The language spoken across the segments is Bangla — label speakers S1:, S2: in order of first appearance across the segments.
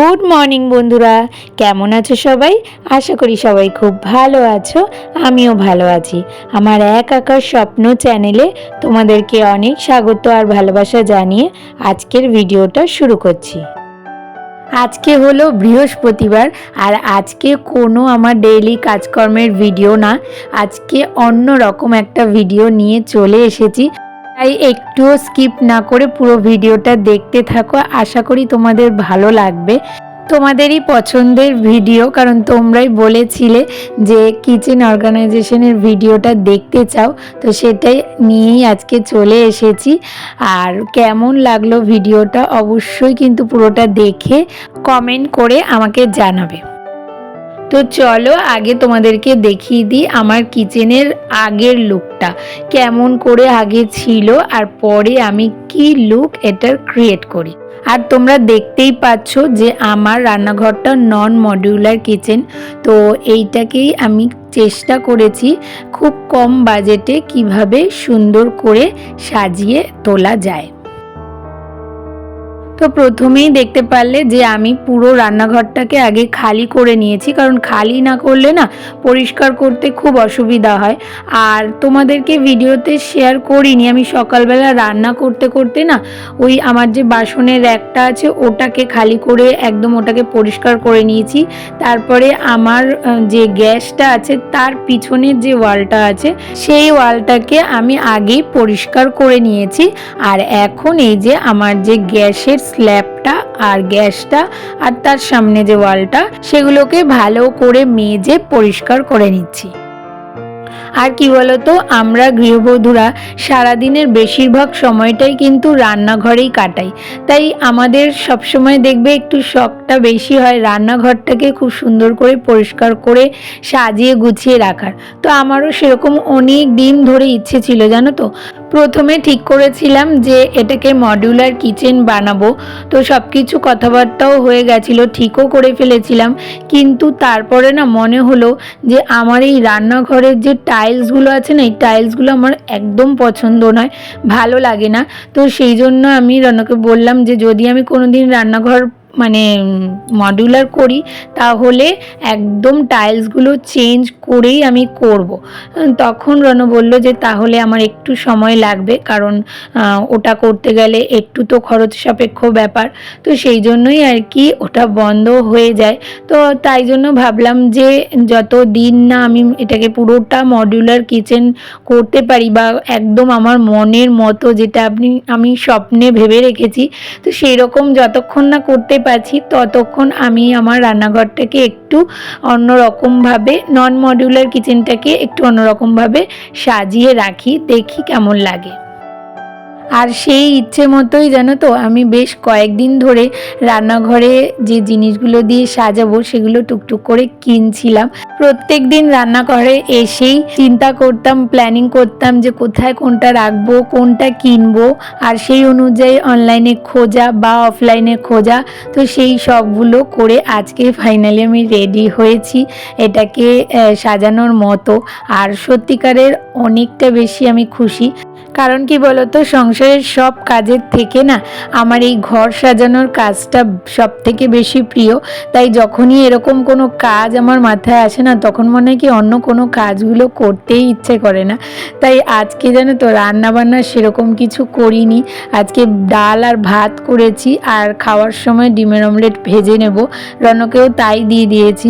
S1: গুড মর্নিং বন্ধুরা, কেমন আছো সবাই? আশা করি সবাই খুব ভালো আছো। আমিও ভালো আছি। আমার এক আঁকার স্বপ্ন চ্যানেলে তোমাদেরকে অনেক স্বাগত আর ভালোবাসা জানিয়ে আজকের ভিডিওটা শুরু করছি। আজকে হলো বৃহস্পতিবার আর আজকে কোনো আমার ডেইলি কাজকর্মের ভিডিও না, আজকে অন্য রকম একটা ভিডিও নিয়ে চলে এসেছি। তাই একটুও স্কিপ না করে পুরো ভিডিওটা দেখতে থাকো, আশা করি তোমাদের ভালো লাগবে। তোমাদেরই পছন্দের ভিডিও, কারণ তোমরাই বলেছিলে যে কিচেন অর্গানাইজেশনের ভিডিওটা দেখতে চাও, তো সেটাই নিয়েই আজকে চলে এসেছি। আর কেমন লাগলো ভিডিওটা অবশ্যই কিন্তু পুরোটা দেখে কমেন্ট করে আমাকে জানাবে। তো চলো আগে তোমাদেরকে দেখিয়ে দিই আমার কিচেনের আগের লুকটা কেমন করে আগে ছিল আর পরে আমি কি লুক এটার ক্রিয়েট করি। আর তোমরা দেখতেই পাচ্ছ যে আমার রান্নাঘরটা নন মডিউলার কিচেন, তো এইটাকেই আমি চেষ্টা করেছি খুব কম বাজেটে কিভাবে সুন্দর করে সাজিয়ে তোলা যায়। তো প্রথমেই দেখতে পারলে যে আমি পুরো রান্নাঘরটাকে আগে খালি করে নিয়েছি, কারণ খালি না করলে না পরিষ্কার করতে খুব অসুবিধা হয়। আর তোমাদেরকে ভিডিওতে শেয়ার করিনি, আমি সকালবেলা রান্না করতে করতে না ওই আমার যে বাসনের র্যাকটা আছে ওটাকে খালি করে একদম ওটাকে পরিষ্কার করে নিয়েছি। তারপরে আমার যে গ্যাসটা আছে তার পিছনের যে ওয়ালটা আছে সেই ওয়ালটাকে আমি আগেই পরিষ্কার করে নিয়েছি। আর এখন এই যে আমার যে গ্যাসের স্ল্যাবটা আর গ্যাসটা আর তার সামনে যে ওয়ালটা সেগুলোকে ভালো করে মেজে পরিষ্কার করে নিচ্ছি। আর কি বলতো, আমরা গৃহবধূরা সারাদিনের বেশিরভাগ সময়টাই কিন্তু রান্নাঘরেই কাটাই, তাই আমাদের সবসময় দেখবে একটু শখটা বেশি হয় রান্নাঘরটাকে খুব সুন্দর করে পরিষ্কার করে সাজিয়ে গুছিয়ে রাখার। তো আমারও সেরকম অনেক দিন ধরে ইচ্ছে ছিল, জানো তো। প্রথমে ঠিক করেছিলাম যে এটাকে মডিউলার কিচেন বানাবো, তো সব কিছু কথাবার্তাও হয়ে গেছিলো, ঠিকও করে ফেলেছিলাম। কিন্তু তারপরে না মনে হলো যে আমার এই রান্নাঘরের যে টাইলসগুলো আছে না, এই টাইলসগুলো আমার একদম পছন্দ নয়, ভালো লাগে না। তো সেই জন্য আমি রনকে বললাম যে যদি আমি কোনো দিন রান্নাঘর মানে মডিউলার করি তাহলে একদম টাইলসগুলো চেঞ্জ করেই আমি করব। তখন রণ বলল যে তাহলে আমার একটু সময় লাগবে, কারণ ওটা করতে গেলে একটু তো খরচ সাপেক্ষ ব্যাপার, তো সেই জন্যই আর কি ওটা বন্ধ হয়ে যায়। তো তাই জন্য ভাবলাম যে যত দিন না আমি এটাকে পুরোটা মডিউলার কিচেন করতে পারি বা একদম আমার মনের মতো যেটা আমি স্বপ্নে ভেবে রেখেছি, তো সেই রকম যতক্ষণ না করতে পারছি ততক্ষণ আমি আমার রান্নাঘরটাকে একটু অন্যরকমভাবে নন মডিউলার কিচেনটাকে একটু অন্যরকমভাবে সাজিয়ে রাখি, দেখি কেমন লাগে। আর সেই ইচ্ছে মতোই জানো তো আমি বেশ কয়েকদিন ধরে রান্নাঘরে যে জিনিসগুলো দিয়ে সাজাবো সেগুলো টুকটুক করে কিনছিলাম। প্রত্যেক দিন রান্নাঘরে এসেই চিন্তা করতাম, প্ল্যানিং করতাম যে কোথায় কোনটা রাখবো, কোনটা কিনবো, আর সেই অনুযায়ী অনলাইনে খোঁজা বা অফলাইনে খোঁজা। তো সেই সবগুলো করে আজকে ফাইনালি আমি রেডি হয়েছি এটাকে সাজানোর মতো। আর সত্যিকারের অনেকটা বেশি আমি খুশি, কারণ কি বলতো, সংসারের সব কাজের থেকে না আমার এই ঘর সাজানোর কাজটা সব থেকে বেশি প্রিয়। তাই যখনই এরকম কোনো কাজ আমার মাথায় আসে না তখন মনে হয় কি অন্য কোনো কাজগুলো করতেই ইচ্ছে করে না। তাই আজকে জানো তো রান্নাবান্না সেরকম কিছু করিনি, আজকে ডাল আর ভাত করেছি আর খাওয়ার সময় ডিমের অমলেট ভেজে নেব, রনকেও তাই দিয়ে দিয়েছি।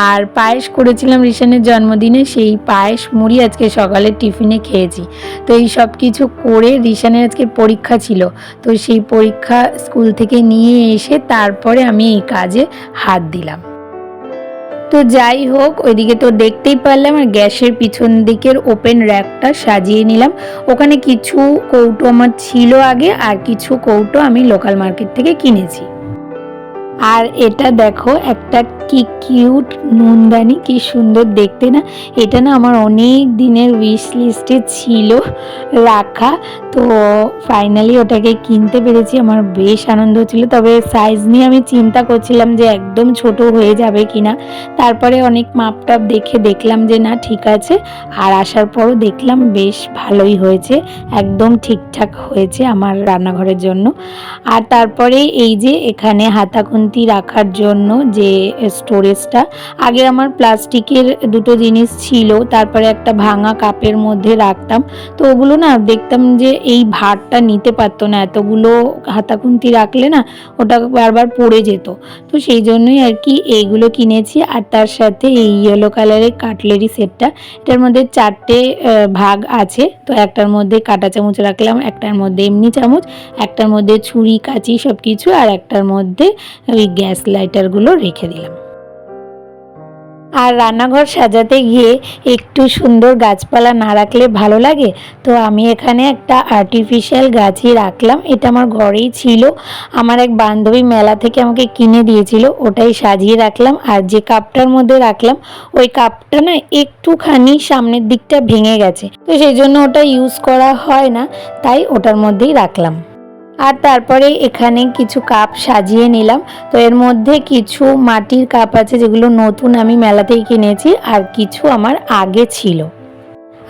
S1: আর পায়েস করেছিলাম রিশানের জন্মদিনে, সেই পায়েস মুড়ি আজকে সকালে টিফিনে খেয়েছি। তো এই সব কিছু করে রিশানের আজকে পরীক্ষা ছিল, তো সেই পরীক্ষা স্কুল থেকে নিয়ে এসে তারপরে আমি এই কাজে হাত দিলাম। তো যাই হোক, ওইদিকে তো দেখতেই পারলাম আর গ্যাসের পিছন দিকের ওপেন র্যাকটা সাজিয়ে নিলাম। ওখানে কিছু কৌটো আমার ছিল আগে আর কিছু কৌটো আমি লোকাল মার্কেট থেকে কিনেছি। আর এটা দেখো একটা কি কিউট নুনদানি, কি সুন্দর দেখতে না। এটা না আমার অনেক দিনের উইশ লিস্টে ছিল রাখা, তো ফাইনালি ওটাকে কিনতে পেরেছি। আমার বেশ আনন্দ হচ্ছিল, তবে সাইজ নিয়ে আমি চিন্তা করছিলাম যে একদম ছোট হয়ে যাবে কিনা। তারপরে অনেক মাপটাপ দেখে দেখলাম যে না ঠিক আছে, আর আসার পরও দেখলাম বেশ ভালোই হয়েছে, একদম ঠিকঠাক হয়েছে আমার রান্নাঘরের জন্য। আর তারপরে এই যে এখানে হাতা খুন্তি রাখার জন্য যে স্টোরেজটা, আগে আমার প্লাস্টিকের দুটো জিনিস ছিল, তারপরে একটা ভাঙা কাপের মধ্যে রাখতাম, তো ওগুলো না দেখতাম যে এই ভারটা নিতে পারতো না, এতগুলো হাতা খুন্তি রাখলে না ওটা বারবার পড়ে যেত। তো সেই জন্যই আর কি এইগুলো কিনেছি। আর তার সাথে এই ইয়েলো কালারের কাটলেরি সেটটা, এটার মধ্যে 4টে ভাগ আছে, তো একটার মধ্যে কাঁটা চামচ রাখলাম, একটার মধ্যে এমনি চামচ, একটার মধ্যে ছুরি কাঁচি সব কিছু, আর একটার মধ্যে ওই গ্যাস লাইটারগুলো রেখে দিলাম। আর রান্নাঘর সাজাতে গিয়ে একটু সুন্দর গাছপালা না রাখলে ভালো লাগে, তো আমি এখানে একটা আর্টিফিশিয়াল গাছই রাখলাম। এটা আমার ঘরেই ছিল, আমার এক বান্ধবী মেলা থেকে আমাকে কিনে দিয়েছিল, ওটাই সাজিয়ে রাখলাম। আর যে কাপটার মধ্যে রাখলাম ওই কাপটা না একটুখানি সামনের দিকটা ভেঙে গেছে, তো সেই জন্য ওটা ইউজ করা হয় না, তাই ওটার মধ্যেই রাখলাম। আর তারপরে এখানে কিছু কাপ সাজিয়ে নিলাম, তো এর মধ্যে কিছু মাটির কাপ আছে যেগুলো নতুন আমি মেলাতেই কিনেছি, আর কিছু আমার আগে ছিল।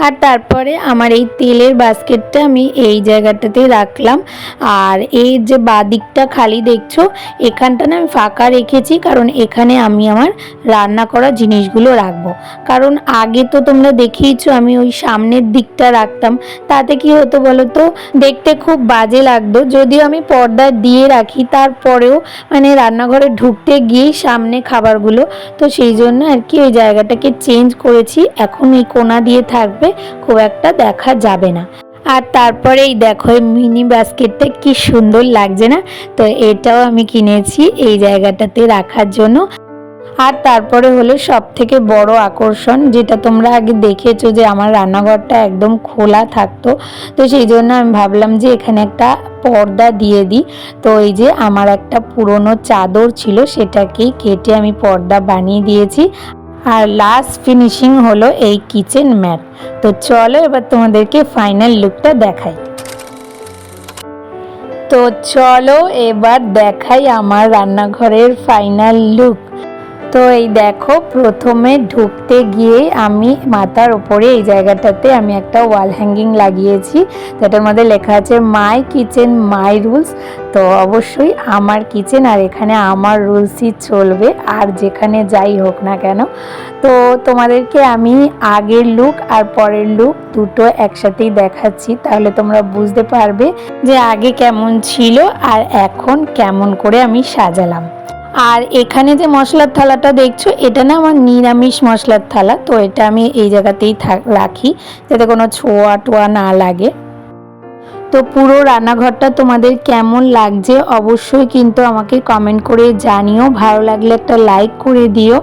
S1: আর তারপরে আমার এই তেলের বাস্কেটটা আমি এই জায়গাটাতে রাখলাম। আর এই যে বাদিকটা খালি দেখছো, এখানটা না আমি ফাঁকা রেখেছি, কারণ এখানে আমি আমার রান্না করা জিনিসগুলো রাখবো। কারণ আগে তো তোমরা দেখিয়েছো আমি ওই সামনের দিকটা রাখতাম, তাতে কি হতো বলো তো, দেখতে খুব বাজে লাগতো। যদিও আমি পর্দা দিয়ে রাখি, তারপরেও মানে রান্নাঘরে ঢুকতে গিয়েই সামনে খাবারগুলো, তো সেই জন্য আর কি ওই জায়গাটাকে চেঞ্জ করেছি। এখন এই কোণা দিয়ে থাকবে, খুব একটা দেখা যাবে না। আর তারপরে এই দেখো এই মিনি বাস্কেটটা কি সুন্দর লাগছে না, তো এটাও আমি কিনেছি এই জায়গাটাতে রাখার জন্য। আর তারপরে হলো সব থেকে বড় আকর্ষণ, যেটা তোমরা আগে দেখেছো যে আমার রান্নাঘরটা একদম খোলা থাকতো, তো সেই জন্য আমি ভাবলাম যে এখানে একটা পর্দা দিয়ে দিই। তো এই যে আমার একটা পুরনো চাদর ছিল, সেটাকেই কেটে আমি পর্দা বানিয়ে দিয়েছি। আর লাস্ট ফিনিশিং হলো এই কিচেন ম্যাট। তো চলো এবার তোমাদেরকে ফাইনাল লুকটা দেখাই। তো চলো এবার দেখাই আমার রান্নাঘরের ফাইনাল লুক। তো এই দেখো, প্রথমে ঢুকতে গিয়ে আমি মাথার উপরে এই জায়গাটাতে আমি একটা ওয়াল হ্যাঙ্গিং লাগিয়েছি, যেটার মধ্যে লেখা আছে মাই কিচেন মাই রুলস। তো অবশ্যই আমার কিচেন আর এখানে আমার রুলসই চলবে, আর যেখানে যাই হোক না কেন। তো তোমাদেরকে আমি আগের লুক আর পরের লুক দুটো একসাথেই দেখাচ্ছি, তাহলে তোমরা বুঝতে পারবে যে আগে কেমন ছিল আর এখন কেমন করে আমি সাজালাম। আর এখানে যে মশলার থালাটা দেখছো, এটা না আমার নিরামিষ মশলার থালা, তো এটা আমি এই জায়গাতেই রাখি যাতে কোনো ছোঁয়া টোয়া না লাগে। তো পুরো রান্নাঘরটা তোমাদের কেমন লাগছে অবশ্যই কিন্তু আমাকে কমেন্ট করে জানিও, ভালো লাগলে একটা লাইক করে দিও।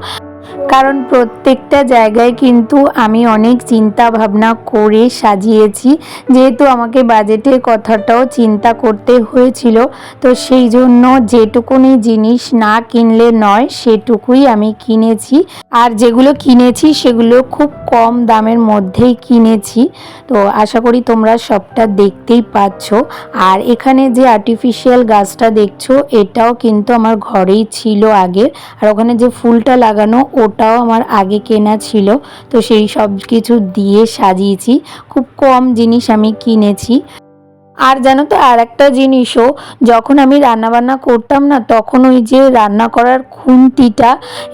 S1: কারণ প্রত্যেকটা জায়গায় কিন্তু আমি অনেক চিন্তা ভাবনা করে সাজিয়েছি, যেহেতু আমাকে বাজেটের কথাটাও চিন্তা করতে হয়েছিল, তো সেই জন্য যেটুকুনি জিনিস না কিনলে নয় সেটুকুই আমি কিনেছি। আর যেগুলো কিনেছি সেগুলো খুব কম দামের মধ্যেই কিনেছি, তো আশা করি তোমরা সবটা দেখতেই পাচ্ছ। আর এখানে যে আর্টিফিশিয়াল গাছটা দেখছো, এটাও কিন্তু আমার ঘরেই ছিল আগে, আর ওখানে যে ফুলটা লাগানো ওটাও আমার আগে কেনা ছিল, তো সেই সব কিছু দিয়ে সাজিয়েছি। খুব কম জিনিস আমি কিনেছি। আর জানো তো আর একটা জিনিসও, যখন আমি রান্নাবান্না করতাম না, তখন ওই যে রান্না করার খুন্তিটা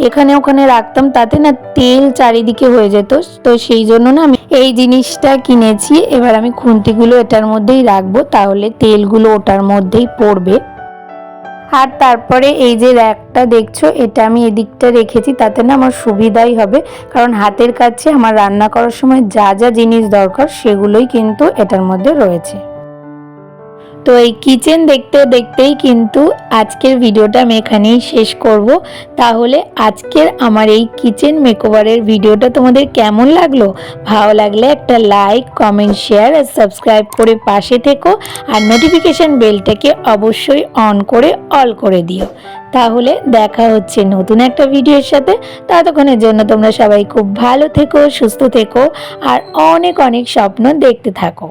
S1: এখানে ওখানে রাখতাম, তাতে না তেল চারিদিকে হয়ে যেত, তো সেই জন্য না আমি এই জিনিসটা কিনেছি। এবার আমি খুন্তিগুলো এটার মধ্যেই রাখবো, তাহলে তেলগুলো ওটার মধ্যেই পড়বে। আর তারপরে এই যে র্যাকটা দেখছো, এটা আমি এদিকটা রেখেছি, তাতে না আমার সুবিধাই হবে, কারণ হাতের কাছে আমার রান্না করার সময় যা যা জিনিস দরকার সেগুলোই কিন্তু এটার মধ্যে রয়েছে। তো এই কিচেন দেখতে দেখতেই কিন্তু আজকের ভিডিওটা আমি এখানেই শেষ করব। তাহলে আজকের আমার এই কিচেন মেকওভারের ভিডিওটা তোমাদের কেমন লাগলো? ভালো লাগলে একটা লাইক, কমেন্ট, শেয়ার আর সাবস্ক্রাইব করে পাশে থেকো, আর নোটিফিকেশন বেলটাকে অবশ্যই অন করে অল করে দিও। তাহলে দেখা হচ্ছে নতুন একটা ভিডিওর সাথে। ততক্ষণের জন্য তোমরা সবাই খুব ভালো থেকো, সুস্থ থেকো আর অনেক অনেক স্বপ্ন দেখতে থাকো।